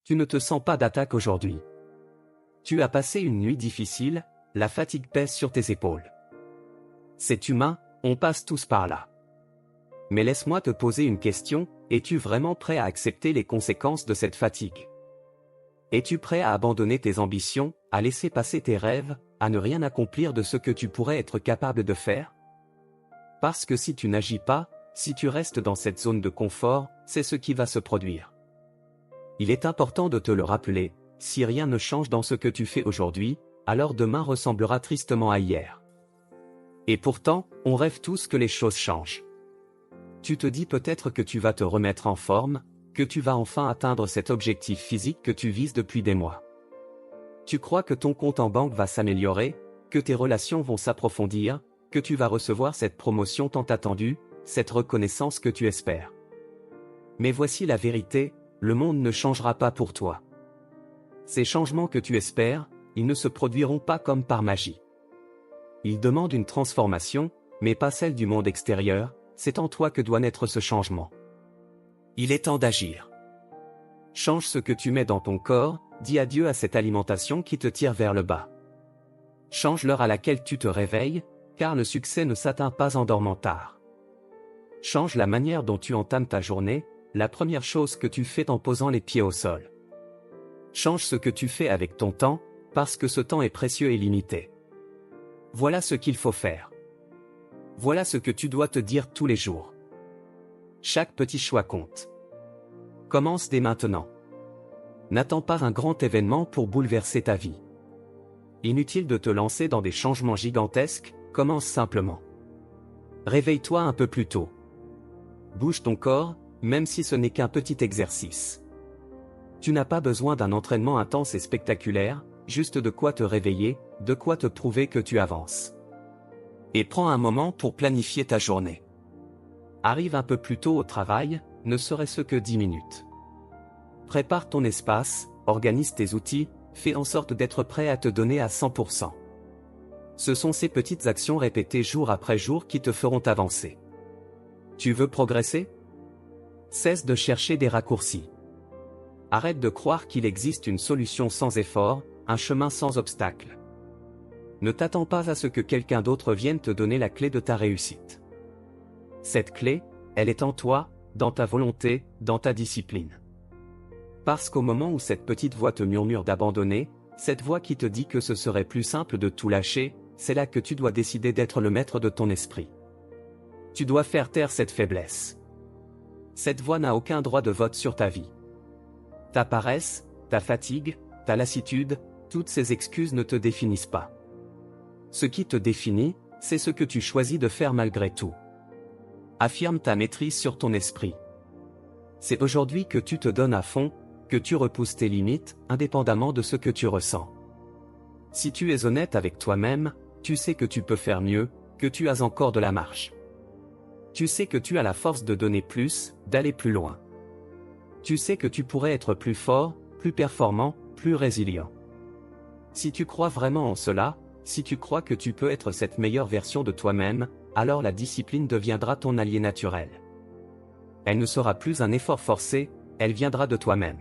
Tu ne te sens pas d'attaque aujourd'hui. Tu as passé une nuit difficile, la fatigue pèse sur tes épaules. C'est humain, on passe tous par là. Mais laisse-moi te poser une question, es-tu vraiment prêt à accepter les conséquences de cette fatigue? Es-tu prêt à abandonner tes ambitions, à laisser passer tes rêves, à ne rien accomplir de ce que tu pourrais être capable de faire? Parce que si tu n'agis pas, si tu restes dans cette zone de confort, c'est ce qui va se produire. Il est important de te le rappeler, si rien ne change dans ce que tu fais aujourd'hui, alors demain ressemblera tristement à hier. Et pourtant, on rêve tous que les choses changent. Tu te dis peut-être que tu vas te remettre en forme, que tu vas enfin atteindre cet objectif physique que tu vises depuis des mois. Tu crois que ton compte en banque va s'améliorer, que tes relations vont s'approfondir, que tu vas recevoir cette promotion tant attendue, cette reconnaissance que tu espères. Mais voici la vérité, le monde ne changera pas pour toi. Ces changements que tu espères, ils ne se produiront pas comme par magie. Ils demandent une transformation, mais pas celle du monde extérieur, c'est en toi que doit naître ce changement. Il est temps d'agir. Change ce que tu mets dans ton corps, dis adieu à cette alimentation qui te tire vers le bas. Change l'heure à laquelle tu te réveilles, car le succès ne s'atteint pas en dormant tard. Change la manière dont tu entames ta journée, la première chose que tu fais en posant les pieds au sol. Change ce que tu fais avec ton temps, parce que ce temps est précieux et limité. Voilà ce qu'il faut faire. Voilà ce que tu dois te dire tous les jours. Chaque petit choix compte. Commence dès maintenant. N'attends pas un grand événement pour bouleverser ta vie. Inutile de te lancer dans des changements gigantesques, commence simplement. Réveille-toi un peu plus tôt. Bouge ton corps, même si ce n'est qu'un petit exercice. Tu n'as pas besoin d'un entraînement intense et spectaculaire, juste de quoi te réveiller, de quoi te prouver que tu avances. Et prends un moment pour planifier ta journée. Arrive un peu plus tôt au travail, ne serait-ce que 10 minutes. Prépare ton espace, organise tes outils, fais en sorte d'être prêt à te donner à 100%. Ce sont ces petites actions répétées jour après jour qui te feront avancer. Tu veux progresser? Cesse de chercher des raccourcis. Arrête de croire qu'il existe une solution sans effort, un chemin sans obstacle. Ne t'attends pas à ce que quelqu'un d'autre vienne te donner la clé de ta réussite. Cette clé, elle est en toi, dans ta volonté, dans ta discipline. Parce qu'au moment où cette petite voix te murmure d'abandonner, cette voix qui te dit que ce serait plus simple de tout lâcher, c'est là que tu dois décider d'être le maître de ton esprit. Tu dois faire taire cette faiblesse. Cette voix n'a aucun droit de vote sur ta vie. Ta paresse, ta fatigue, ta lassitude, toutes ces excuses ne te définissent pas. Ce qui te définit, c'est ce que tu choisis de faire malgré tout. Affirme ta maîtrise sur ton esprit. C'est aujourd'hui que tu te donnes à fond, que tu repousses tes limites, indépendamment de ce que tu ressens. Si tu es honnête avec toi-même, tu sais que tu peux faire mieux, que tu as encore de la marge. Tu sais que tu as la force de donner plus, d'aller plus loin. Tu sais que tu pourrais être plus fort, plus performant, plus résilient. Si tu crois vraiment en cela, si tu crois que tu peux être cette meilleure version de toi-même, alors la discipline deviendra ton allié naturel. Elle ne sera plus un effort forcé, elle viendra de toi-même.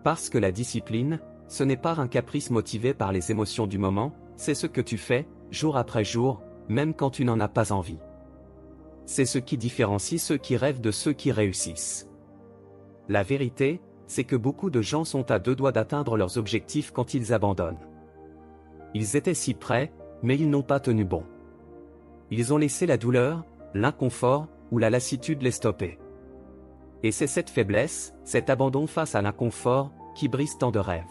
Parce que la discipline, ce n'est pas un caprice motivé par les émotions du moment, c'est ce que tu fais, jour après jour, même quand tu n'en as pas envie. C'est ce qui différencie ceux qui rêvent de ceux qui réussissent. La vérité, c'est que beaucoup de gens sont à deux doigts d'atteindre leurs objectifs quand ils abandonnent. Ils étaient si près, mais ils n'ont pas tenu bon. Ils ont laissé la douleur, l'inconfort, ou la lassitude les stopper. Et c'est cette faiblesse, cet abandon face à l'inconfort, qui brise tant de rêves.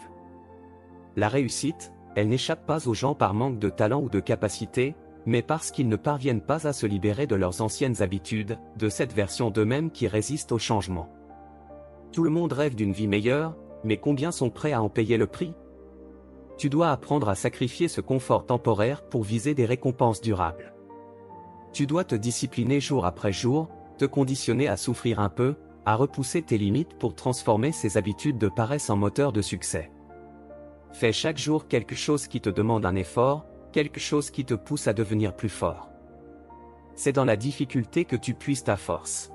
La réussite, elle n'échappe pas aux gens par manque de talent ou de capacité, mais parce qu'ils ne parviennent pas à se libérer de leurs anciennes habitudes, de cette version d'eux-mêmes qui résiste au changement. Tout le monde rêve d'une vie meilleure, mais combien sont prêts à en payer le prix? Tu dois apprendre à sacrifier ce confort temporaire pour viser des récompenses durables. Tu dois te discipliner jour après jour, te conditionner à souffrir un peu, à repousser tes limites pour transformer ces habitudes de paresse en moteur de succès. Fais chaque jour quelque chose qui te demande un effort, quelque chose qui te pousse à devenir plus fort. C'est dans la difficulté que tu puises ta force.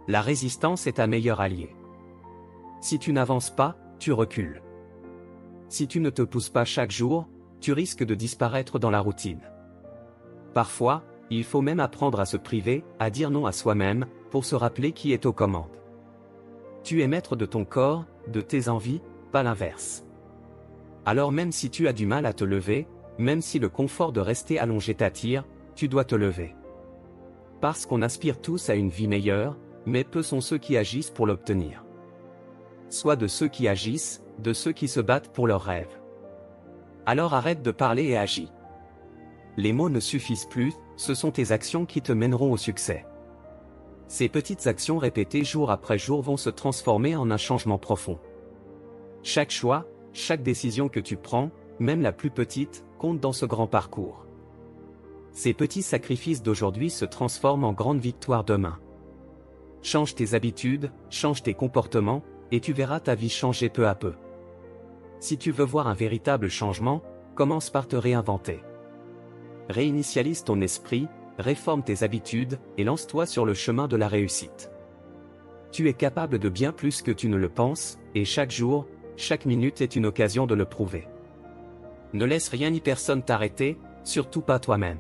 La résistance est ta meilleure alliée. Si tu n'avances pas, tu recules. Si tu ne te pousses pas chaque jour, tu risques de disparaître dans la routine. Parfois, il faut même apprendre à se priver, à dire non à soi-même, pour se rappeler qui est aux commandes. Tu es maître de ton corps, de tes envies, pas l'inverse. Alors même si tu as du mal à te lever, même si le confort de rester allongé t'attire, tu dois te lever. Parce qu'on aspire tous à une vie meilleure, mais peu sont ceux qui agissent pour l'obtenir. Soit de ceux qui agissent, de ceux qui se battent pour leurs rêves. Alors arrête de parler et agis. Les mots ne suffisent plus, ce sont tes actions qui te mèneront au succès. Ces petites actions répétées jour après jour vont se transformer en un changement profond. Chaque choix, chaque décision que tu prends, même la plus petite, compte dans ce grand parcours. Ces petits sacrifices d'aujourd'hui se transforment en grandes victoires demain. Change tes habitudes, change tes comportements, et tu verras ta vie changer peu à peu. Si tu veux voir un véritable changement, commence par te réinventer. Réinitialise ton esprit, réforme tes habitudes, et lance-toi sur le chemin de la réussite. Tu es capable de bien plus que tu ne le penses, et chaque jour, chaque minute est une occasion de le prouver. Ne laisse rien ni personne t'arrêter, surtout pas toi-même.